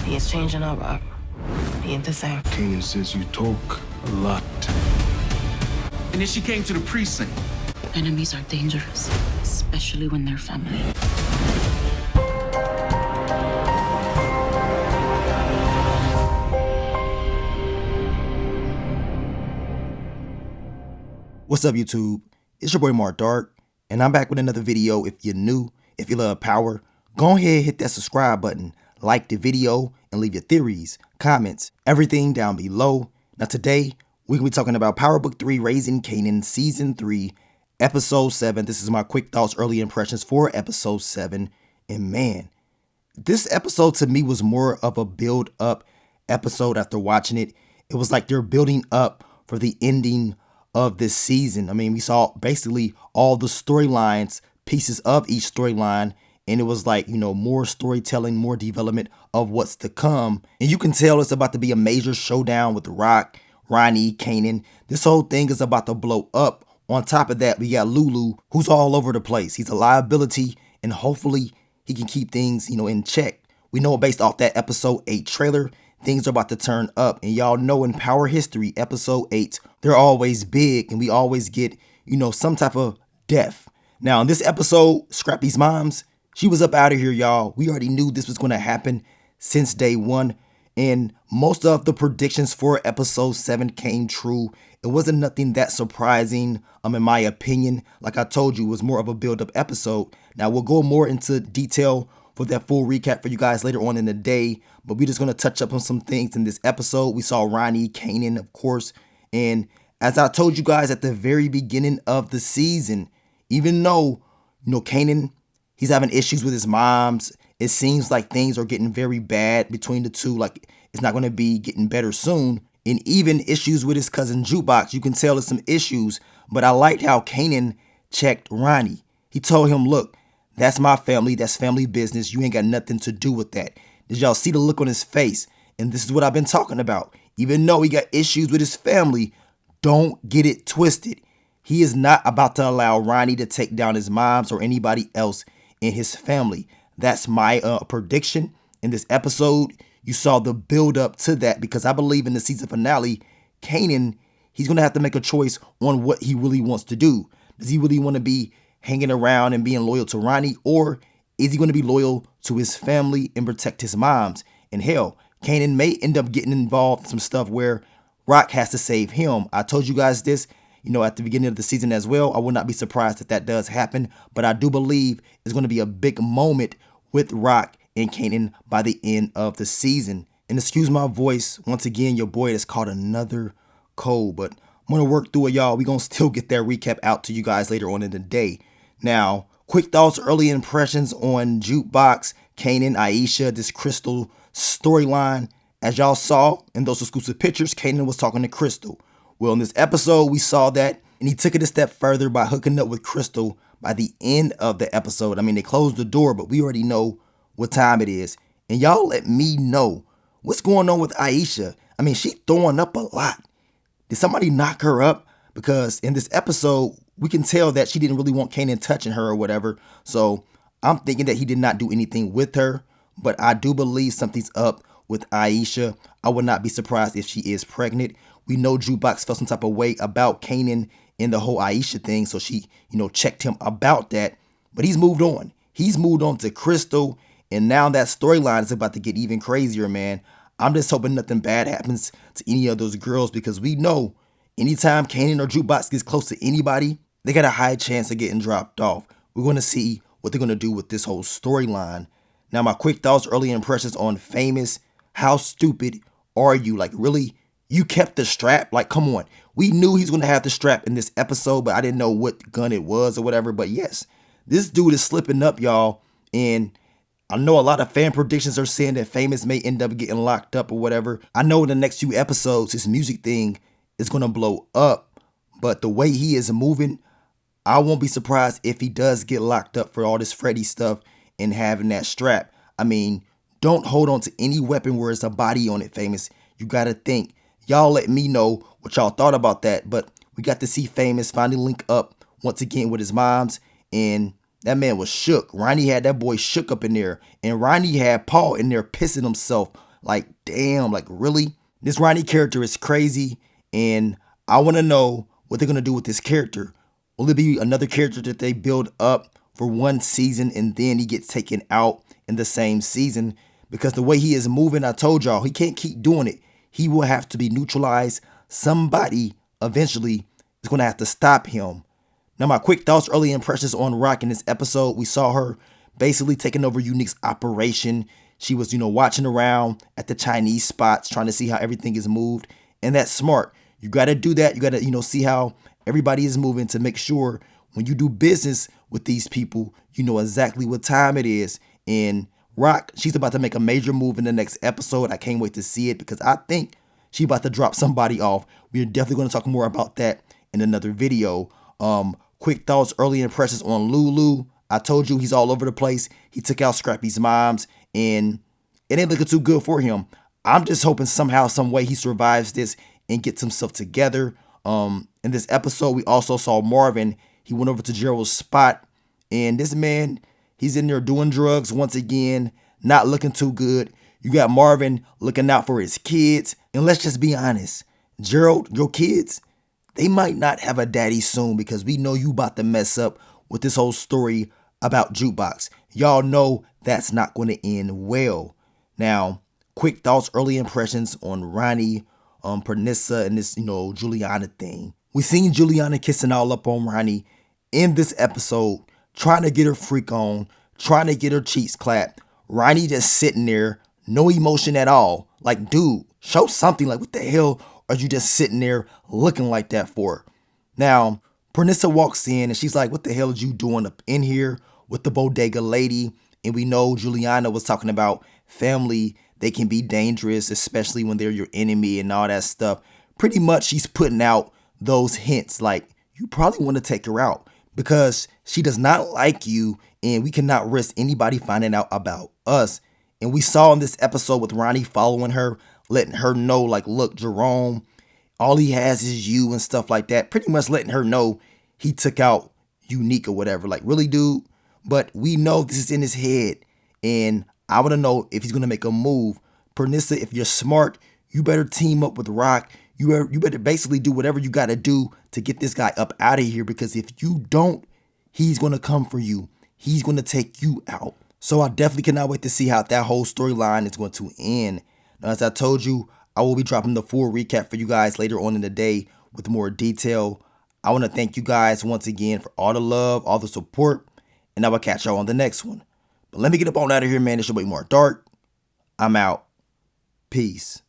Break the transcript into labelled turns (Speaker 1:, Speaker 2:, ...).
Speaker 1: He is changing up, Rob. He ain't the same.
Speaker 2: Kanan says you talk a lot.
Speaker 3: And then she came to the precinct.
Speaker 4: Enemies are dangerous, especially when they're family.
Speaker 5: What's up, YouTube? It's your boy Mark Dark, and I'm back with another video. If you're new, if you love power, go ahead, hit that subscribe button, like the video, and leave your theories, comments, everything down below. Now today, we're going to be talking about Power Book 3, Raising Kanan, Season 3, Episode 7. This is my quick thoughts, early impressions for Episode 7. And man, this episode to me was more of a build-up episode after watching it. It was like they're building up for the ending of this season. I mean, we saw basically all the storylines, pieces of each storyline, and it was like, more storytelling, more development of what's to come. And you can tell it's about to be a major showdown with Rock, Ronnie, Kanan. This whole thing is about to blow up. On top of that, we got Lulu, who's all over the place. He's a liability, and hopefully he can keep things, in check. We know based off that episode 8 trailer, things are about to turn up. And y'all know in Power history, episode 8, they're always big and we always get, some type of death. Now in this episode, Scrappy's moms, she was up out of here, y'all. We already knew this was going to happen since day one. And most of the predictions for episode 7 came true. It wasn't nothing that surprising, in my opinion. Like I told you, it was more of a build-up episode. Now we'll go more into detail for that full recap for you guys later on in the day. But we're just going to touch up on some things in this episode. We saw Ronnie, Kanan, of course. And as I told you guys at the very beginning of the season, even though, Kanan, he's having issues with his moms, it seems like things are getting very bad between the two. Like it's not going to be getting better soon. And even issues with his cousin Jukebox, you can tell there's some issues. But I liked how Kanan checked Ronnie. He told him, look, that's my family. That's family business. You ain't got nothing to do with that. Did y'all see the look on his face? And this is what I've been talking about. Even though he got issues with his family, don't get it twisted. He is not about to allow Ronnie to take down his moms or anybody else in his family. That's my prediction. In this episode, you saw the build up to that because I believe in the season finale, Kanan, he's going to have to make a choice on what he really wants to do. Does he really want to be hanging around and being loyal to Ronnie, or is he going to be loyal to his family and protect his moms? And hell, Kanan may end up getting involved in some stuff where Rock has to save him. I told you guys this, at the beginning of the season as well. I would not be surprised if that does happen, but I do believe it's going to be a big moment with Rock and Kanan by the end of the season. And excuse my voice, once again, your boy has caught another cold, but I'm going to work through it, y'all. We're going to still get that recap out to you guys later on in the day. Now, quick thoughts, early impressions on Jukebox, Kanan, Aisha, this Crystal storyline. As y'all saw in those exclusive pictures, Kanan was talking to Crystal. Well, in this episode, we saw that, and he took it a step further by hooking up with Crystal by the end of the episode. I mean, they closed the door, but we already know what time it is. And y'all let me know what's going on with Aisha. I mean, she throwing up a lot. Did somebody knock her up? Because in this episode, we can tell that she didn't really want Kanan touching her or whatever. So I'm thinking that he did not do anything with her. But I do believe something's up with Aisha. I would not be surprised if she is pregnant. We know Jukebox felt some type of way about Kanan and the whole Aisha thing. So she, checked him about that. But he's moved on. He's moved on to Crystal. And now that storyline is about to get even crazier, man. I'm just hoping nothing bad happens to any of those girls, because we know anytime Kanan or Jukebox gets close to anybody, they got a high chance of getting dropped off. We're going to see what they're going to do with this whole storyline. Now, my quick thoughts, early impressions on Famous. How stupid are you? Like, really? You kept the strap? Like, come on. We knew he's going to have the strap in this episode, but I didn't know what gun it was or whatever. But yes, this dude is slipping up, y'all. And I know a lot of fan predictions are saying that Famous may end up getting locked up or whatever. I know in the next few episodes, his music thing is going to blow up. But the way he is moving, I won't be surprised if he does get locked up for all this Freddy stuff and having that strap. I mean, don't hold on to any weapon where it's a body on it, Famous. You got to think. Y'all let me know what y'all thought about that. But we got to see Famous finally link up once again with his moms. And that man was shook. Ronnie had that boy shook up in there. And Ronnie had Paul in there pissing himself, Like, damn, like really? This Ronnie character is crazy, and I want to know what they're going to do with this character. Will it be another character that they build up for one season and then he gets taken out in the same season? Because the way he is moving, I told y'all, he can't keep doing it. He will have to be neutralized. Somebody eventually is going to have to stop him. Now, my quick thoughts, early impressions on Rock in this episode. We saw her basically taking over Unique's operation. She was, watching around at the Chinese spots, trying to see how everything is moved. And that's smart. You got to do that. You got to, see how everybody is moving to make sure when you do business with these people, you know exactly what time it is. And Rock, she's about to make a major move in the next episode. I can't wait to see it because I think she's about to drop somebody off. We're definitely going to talk more about that in another video. Quick thoughts, early impressions on Lulu. I told you he's all over the place. He took out Scrappy's moms and it ain't looking too good for him. I'm just hoping somehow, some way he survives this and gets himself together. In this episode, we also saw Marvin. He went over to Gerald's spot and this man, he's in there doing drugs once again, not looking too good. You got Marvin looking out for his kids. And let's just be honest, Gerald, your kids, they might not have a daddy soon because we know you about to mess up with this whole story about Jukebox. Y'all know that's not going to end well. Now, quick thoughts, early impressions on Ronnie, Pernissa, and this, Juliana thing. We seen Juliana kissing all up on Ronnie in this episode, trying to get her freak on, trying to get her cheeks clapped. Ronnie just sitting there, no emotion at all. Like, dude, show something. Like, what the hell are you just sitting there looking like that for? Now, Pernissa walks in and she's like, what the hell are you doing up in here with the bodega lady? And we know Juliana was talking about family. They can be dangerous, especially when they're your enemy and all that stuff. Pretty much she's putting out those hints like, you probably want to take her out because she does not like you and we cannot risk anybody finding out about us. And we saw in this episode with Ronnie following her, letting her know like, look, Jerome, all he has is you and stuff like that. Pretty much letting her know he took out Unique or whatever. Like, really, dude? But we know this is in his head. And I want to know if he's going to make a move. Pernissa, if you're smart, you better team up with Rock. You better basically do whatever you got to do to get this guy up out of here. Because if you don't, he's going to come for you. He's going to take you out. So I definitely cannot wait to see how that whole storyline is going to end. Now, as I told you, I will be dropping the full recap for you guys later on in the day with more detail. I want to thank you guys once again for all the love, all the support, and I will catch y'all on the next one. But let me get up on out of here, man. It's your boy Mark Dark. I'm out. Peace.